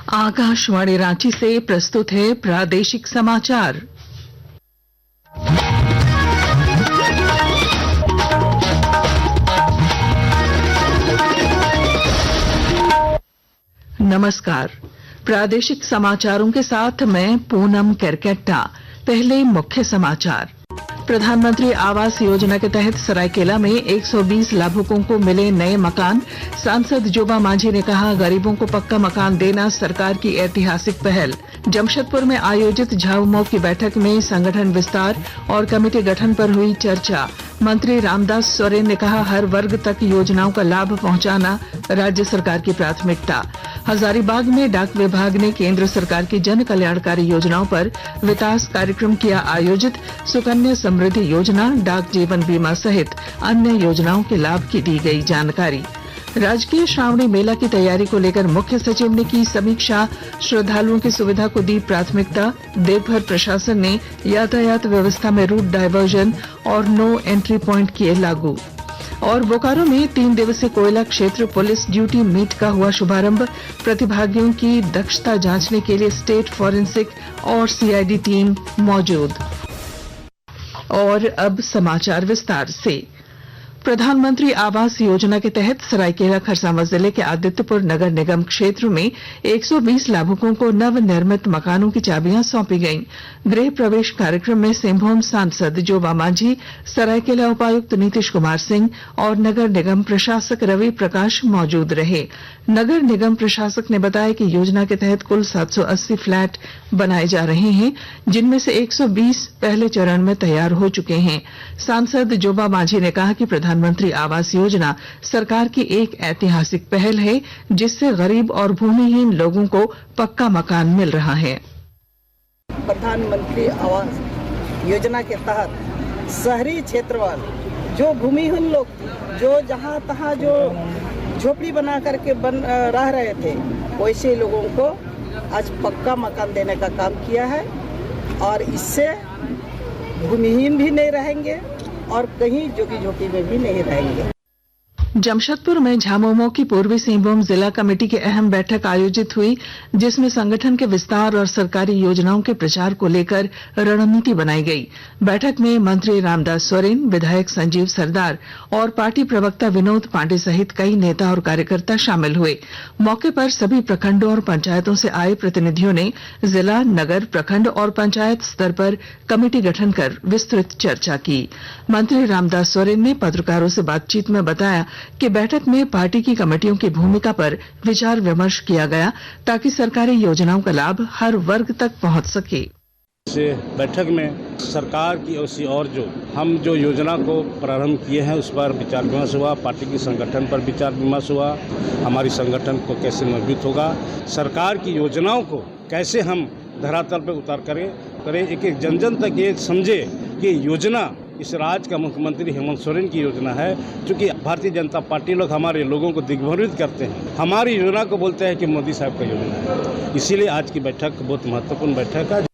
आकाशवाणी रांची से प्रस्तुत है प्रादेशिक समाचार। नमस्कार, प्रादेशिक समाचारों के साथ मैं पूनम केरकेट्टा। पहले मुख्य समाचार। प्रधानमंत्री आवास योजना के तहत सरायकेला में 120 लाभुकों को मिले नए मकान। सांसद जोबा मांझी ने कहा, गरीबों को पक्का मकान देना सरकार की ऐतिहासिक पहल। जमशेदपुर में आयोजित झामुमो की बैठक में संगठन विस्तार और कमेटी गठन पर हुई चर्चा। मंत्री रामदास सोरेन ने कहा, हर वर्ग तक योजनाओं का लाभ पहुंचाना राज्य सरकार की प्राथमिकता। हजारीबाग में डाक विभाग ने केंद्र सरकार की जन कल्याणकारी योजनाओं पर विकास कार्यक्रम किया आयोजित। सुकन्या समृद्धि योजना, डाक जीवन बीमा सहित अन्य योजनाओं के लाभ की दी गई जानकारी। राजकीय श्रावणी मेला की तैयारी को लेकर मुख्य सचिव ने की समीक्षा। श्रद्धालुओं की सुविधा को दी प्राथमिकता। देवघर प्रशासन ने यातायात व्यवस्था में रूट डायवर्जन और नो एंट्री पॉइंट किए लागू। और बोकारो में 3 दिवसीय कोयला क्षेत्र पुलिस ड्यूटी मीट का हुआ शुभारंभ। प्रतिभागियों की दक्षता जांचने के लिए स्टेट फॉरेंसिक और सीआईडी टीम मौजूद। और अब समाचार विस्तार से। प्रधानमंत्री आवास योजना के तहत सरायकेला खरसावां जिले के आदित्यपुर नगर निगम क्षेत्र में 120 लाभुकों को नवनिर्मित मकानों की चाबियां सौंपी गईं। गृह प्रवेश कार्यक्रम में सिंहभूम सांसद जोबा मांझी, सरायकेला उपायुक्त नीतीश कुमार सिंह और नगर निगम प्रशासक रवि प्रकाश मौजूद रहे। नगर निगम प्रशासक ने बताया कि योजना के तहत कुल 780 फ्लैट बनाए जा रहे हैं, जिनमें से 120 पहले चरण में तैयार हो चुके हैं। सांसद जोबा मांझी ने कहा कि प्रधानमंत्री आवास योजना सरकार की एक ऐतिहासिक पहल है, जिससे गरीब और भूमिहीन लोगों को पक्का मकान मिल रहा है। प्रधानमंत्री आवास योजना के तहत शहरी क्षेत्र वाले जो भूमिहीन लोग थे, जो जहां तहां जो झोपड़ी बना करके रह रहे थे, वैसे लोगों को आज पक्का मकान देने का काम किया है। और इससे भूमिहीन भी नहीं रहेंगे और कहीं झुग्गी में भी नहीं रहेंगे। जमशेदपुर में झामुमो की पूर्वी सिंहभूम जिला कमेटी की अहम बैठक आयोजित हुई, जिसमें संगठन के विस्तार और सरकारी योजनाओं के प्रचार को लेकर रणनीति बनाई गई। बैठक में मंत्री रामदास सोरेन, विधायक संजीव सरदार और पार्टी प्रवक्ता विनोद पांडे सहित कई नेता और कार्यकर्ता शामिल हुए। मौके पर सभी प्रखंडों और पंचायतों से आए प्रतिनिधियों ने जिला, नगर, प्रखंड और पंचायत स्तर पर कमेटी गठन कर विस्तृत चर्चा की। मंत्री रामदास सोरेन ने पत्रकारों से बातचीत में बताया कि बैठक में पार्टी की कमेटियों की भूमिका पर विचार विमर्श किया गया, ताकि सरकारी योजनाओं का लाभ हर वर्ग तक पहुंच सके। इस बैठक में सरकार की और जो योजना को प्रारंभ किए हैं उस पर विचार विमर्श हुआ। पार्टी की संगठन पर विचार विमर्श हुआ, हमारी संगठन को कैसे मजबूत होगा, सरकार की योजनाओं को कैसे हम धरातल पर उतार करें, एक जन जन तक ये समझे कि योजना इस राज्य का मुख्यमंत्री हेमंत सोरेन की योजना है। क्योंकि भारतीय जनता पार्टी लोग हमारे लोगों को दिग्भ्रमित करते हैं, हमारी योजना को बोलते हैं कि मोदी साहब का योजना है। इसीलिए आज की बैठक बहुत महत्वपूर्ण बैठक है।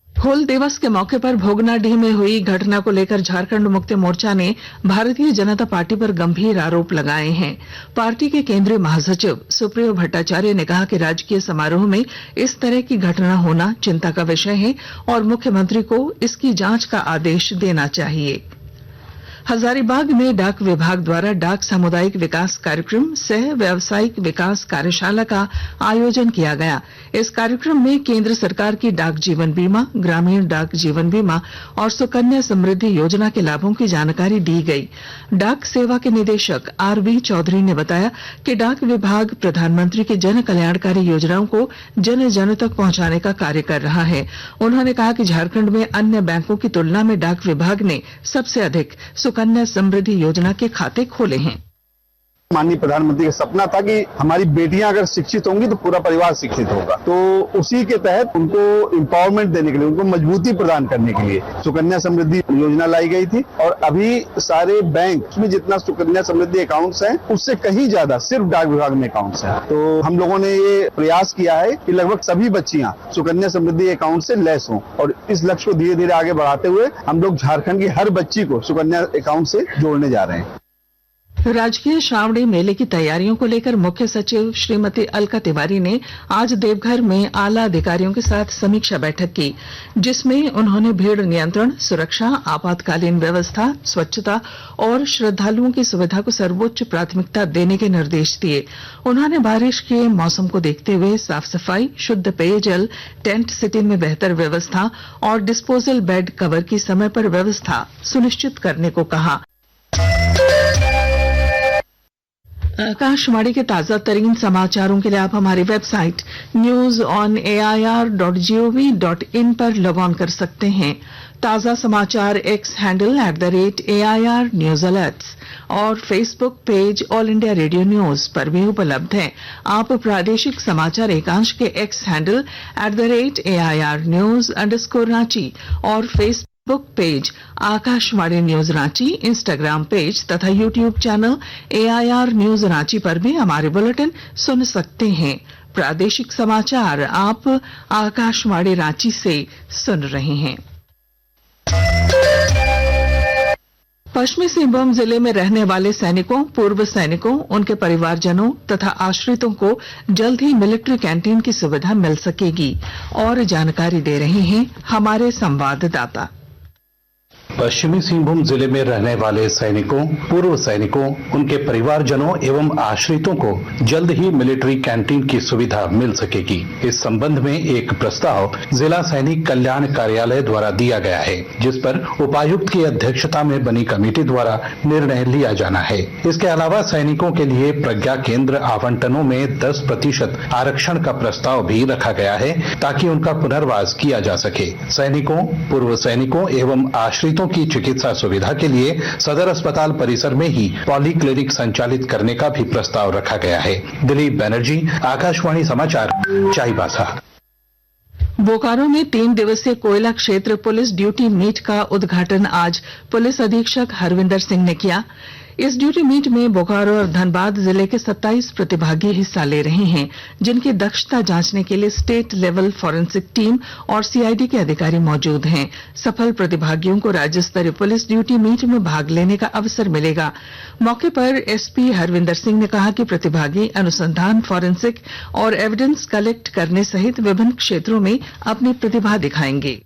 हूल दिवस के मौके पर भोगनाडीह में हुई घटना को लेकर झारखंड मुक्ति मोर्चा ने भारतीय जनता पार्टी पर गंभीर आरोप लगाए हैं। पार्टी के केंद्रीय महासचिव सुप्रियो भट्टाचार्य ने कहा कि राजकीय समारोह में इस तरह की घटना होना चिंता का विषय है और मुख्यमंत्री को इसकी जांच का आदेश देना चाहिए। हजारीबाग में डाक विभाग द्वारा डाक सामुदायिक विकास कार्यक्रम सह व्यावसायिक विकास कार्यशाला का आयोजन किया गया। इस कार्यक्रम में केंद्र सरकार की डाक जीवन बीमा, ग्रामीण डाक जीवन बीमा और सुकन्या समृद्धि योजना के लाभों की जानकारी दी गई। डाक सेवा के निदेशक आरबी चौधरी ने बताया कि डाक विभाग प्रधानमंत्री की जन कल्याणकारी योजनाओं को जन जन तक पहुंचाने का कार्य कर रहा है। उन्होंने कहा कि झारखंड में अन्य बैंकों की तुलना में डाक विभाग ने सबसे अधिक सुकन्या समृद्धि योजना के खाते खोले हैं। माननीय प्रधानमंत्री का सपना था कि हमारी बेटियां अगर शिक्षित होंगी तो पूरा परिवार शिक्षित होगा, तो उसी के तहत उनको एम्पावरमेंट देने के लिए, उनको मजबूती प्रदान करने के लिए सुकन्या समृद्धि योजना लाई गई थी। और अभी सारे बैंक में जितना सुकन्या समृद्धि अकाउंट्स हैं, उससे कहीं ज्यादा सिर्फ डाक विभाग में अकाउंट्स हैं। तो हम लोगों ने ये प्रयास किया है कि लगभग सभी बच्चियां सुकन्या समृद्धि अकाउंट से लैस हों, और इस लक्ष्य को धीरे धीरे आगे बढ़ाते हुए हम लोग झारखंड की हर बच्ची को सुकन्या अकाउंट से जोड़ने जा रहे हैं। राजकीय श्रावणी मेले की तैयारियों को लेकर मुख्य सचिव श्रीमती अलका तिवारी ने आज देवघर में आला अधिकारियों के साथ समीक्षा बैठक की, जिसमें उन्होंने भीड़ नियंत्रण, सुरक्षा, आपातकालीन व्यवस्था, स्वच्छता और श्रद्धालुओं की सुविधा को सर्वोच्च प्राथमिकता देने के निर्देश दिए। उन्होंने बारिश के मौसम को देखते हुए साफ सफाई, शुद्ध पेयजल, टेंट सिटी में बेहतर व्यवस्था और डिस्पोजल बेड कवर की समय पर व्यवस्था सुनिश्चित करने को कहा। आकाशवाणी के ताजा तरीन समाचारों के लिए आप हमारी वेबसाइट news.on.air.gov.in पर लॉग ऑन कर सकते हैं। ताजा समाचार x handle @AIR News Alerts और Facebook page all India radio news पर भी उपलब्ध है। आप प्रादेशिक समाचार एकांश के एक्स हैंडल @AIR News_Ranchi और Facebook page Akashvani news Ranchi, Instagram page तथा YouTube channel AIR news Ranchi पर भी हमारे बुलेटिन सुन सकते हैं। प्रादेशिक समाचार आप आकाशवाणी रांची से सुन रहे हैं। पश्चिमी सिंहभूम जिले में रहने वाले सैनिकों, पूर्व सैनिकों, उनके परिवारजनों तथा आश्रितों को जल्द ही मिलिट्री कैंटीन की सुविधा मिल सकेगी और जानकारी दे रहे हैं हमारे संवाददाता। पश्चिमी सिंहभूम जिले में रहने वाले सैनिकों, पूर्व सैनिकों, उनके परिवारजनों एवं आश्रितों को जल्द ही मिलिट्री कैंटीन की सुविधा मिल सकेगी। इस संबंध में एक प्रस्ताव जिला सैनिक कल्याण कार्यालय द्वारा दिया गया है, जिस पर उपायुक्त की अध्यक्षता में बनी कमेटी द्वारा निर्णय लिया जाना है। इसके अलावा सैनिकों के लिए प्रज्ञा केंद्र आवंटनों में 10% आरक्षण का प्रस्ताव भी रखा गया है, ताकि उनका पुनर्वास किया जा सके। सैनिकों, पूर्व सैनिकों एवं आश्रितों की चिकित्सा सुविधा के लिए सदर अस्पताल परिसर में ही पॉलीक्लिनिक संचालित करने का भी प्रस्ताव रखा गया है। दिलीप बनर्जी, आकाशवाणी समाचार, चाईबासा। बोकारो में 3 दिवसीय कोयला क्षेत्र पुलिस ड्यूटी मीट का उद्घाटन आज पुलिस अधीक्षक हरविंदर सिंह ने किया। इस ड्यूटी मीट में बोकारो और धनबाद जिले के 27 प्रतिभागी हिस्सा ले रहे हैं, जिनकी दक्षता जांचने के लिए स्टेट लेवल फॉरेंसिक टीम और CID के अधिकारी मौजूद हैं। सफल प्रतिभागियों को राज्य स्तरीय पुलिस ड्यूटी मीट में भाग लेने का अवसर मिलेगा। मौके पर SP हरविंदर सिंह ने कहा कि प्रतिभागी अनुसंधान, फॉरेंसिक और एविडेंस कलेक्ट करने सहित विभिन्न क्षेत्रों में अपनी प्रतिभा दिखाएंगे।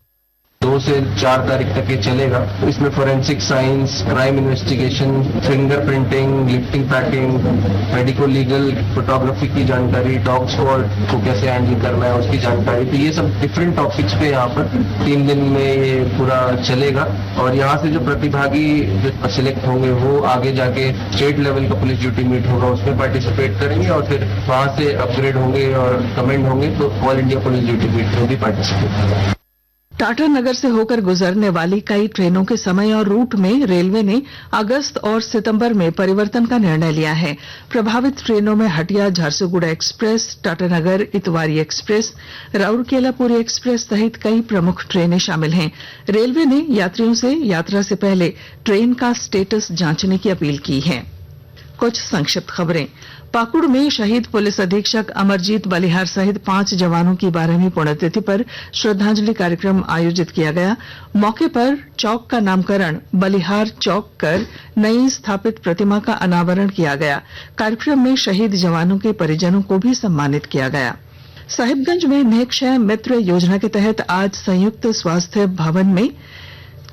2 से 4 तारीख तक ये चलेगा। इसमें forensic science, crime investigation, fingerprinting, lifting packing, medico legal, photography की जानकारी, डॉग स्क्वाड को कैसे हैंडल करना है उसकी जानकारी। तो ये सब डिफरेंट टॉपिक्स पे यहाँ पर 3 दिन में ये पूरा चलेगा। और यहाँ से जो प्रतिभागी जो सिलेक्ट होंगे वो आगे जाके स्टेट लेवल का पुलिस ड्यूटी मीट होगा, उसमें पार्टिसिपेट करेंगे और फिर वहाँ से अपग्रेड होंगे और कमेंट होंगे तो all India police duty meet में भी पार्टिसिपेट करेंगे। टाटानगर से होकर गुजरने वाली कई ट्रेनों के समय और रूट में रेलवे ने अगस्त और सितंबर में परिवर्तन का निर्णय लिया है। प्रभावित ट्रेनों में Hatia Jharsuguda express, Tatanagar Itwari express, Rourkela Puri express सहित कई प्रमुख ट्रेनें शामिल हैं। रेलवे ने यात्रियों से यात्रा से पहले ट्रेन का स्टेटस जांचने की अपील की है। कुछ संक्षिप्त खबरें। पाकुड़ में शहीद पुलिस अधीक्षक अमरजीत बलिहार सहित 5 जवानों की 12वीं पुण्यतिथि पर श्रद्धांजलि कार्यक्रम आयोजित किया गया। मौके पर चौक का नामकरण बलिहार चौक कर नई स्थापित प्रतिमा का अनावरण किया गया। कार्यक्रम में शहीद जवानों के परिजनों को भी सम्मानित किया गया। साहिबगंज में निक्षय मित्र योजना के तहत आज संयुक्त स्वास्थ्य भवन में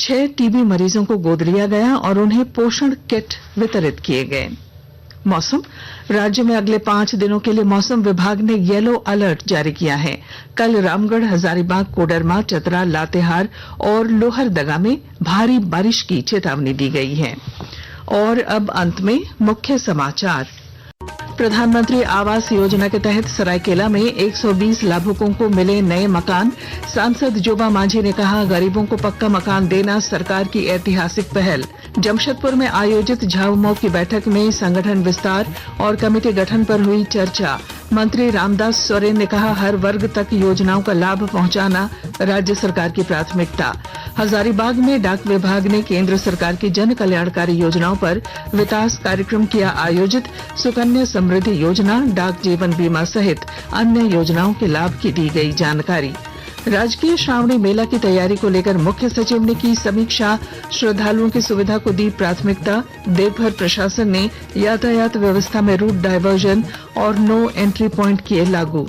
6 TB मरीजों को गोद लिया गया और उन्हें पोषण किट वितरित किए गए। मौसम। राज्य में अगले 5 दिनों के लिए मौसम विभाग ने येलो अलर्ट जारी किया है। कल रामगढ़, हजारीबाग, कोडरमा, चतरा, लातेहार और लोहरदगा में भारी बारिश की चेतावनी दी गई है। और अब अंत में मुख्य समाचार। प्रधानमंत्री आवास योजना के तहत सरायकेला में 120 लाभुकों को मिले नए मकान। सांसद जोबा मांझी ने कहा, गरीबों को पक्का मकान देना सरकार की ऐतिहासिक पहल। जमशेदपुर में आयोजित झामुमो की बैठक में संगठन विस्तार और कमेटी गठन पर हुई चर्चा। मंत्री रामदास सोरेन ने कहा, हर वर्ग तक योजनाओं का लाभ पहुंचाना राज्य सरकार की प्राथमिकता। हजारीबाग में डाक विभाग ने केंद्र सरकार की जन कल्याणकारी योजनाओं पर विकास कार्यक्रम किया आयोजित। सुकन्या समृद्धि योजना, डाक जीवन बीमा सहित अन्य योजनाओं के लाभ की दी गई जानकारी। राजकीय श्रावणी मेला की तैयारी को लेकर मुख्य सचिव ने की समीक्षा। श्रद्धालुओं की सुविधा को दी प्राथमिकता। देवघर प्रशासन ने यातायात व्यवस्था में रूट डायवर्जन और नो एंट्री पॉइंट किए लागू।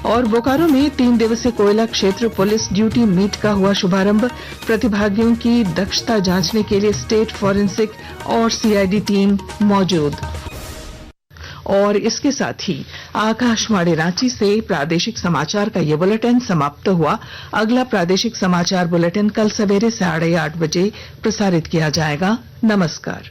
और बोकारो में 3 दिवसीय कोयला क्षेत्र पुलिस ड्यूटी मीट का हुआ शुभारंभ। प्रतिभागियों की दक्षता जांचने के लिए स्टेट फॉरेंसिक और सीआईडी टीम मौजूद। और इसके साथ ही आकाशवाणी रांची से प्रादेशिक समाचार का ये बुलेटिन समाप्त हुआ। अगला प्रादेशिक समाचार बुलेटिन कल सवेरे 8:30 बजे प्रसारित किया जाएगा। नमस्कार।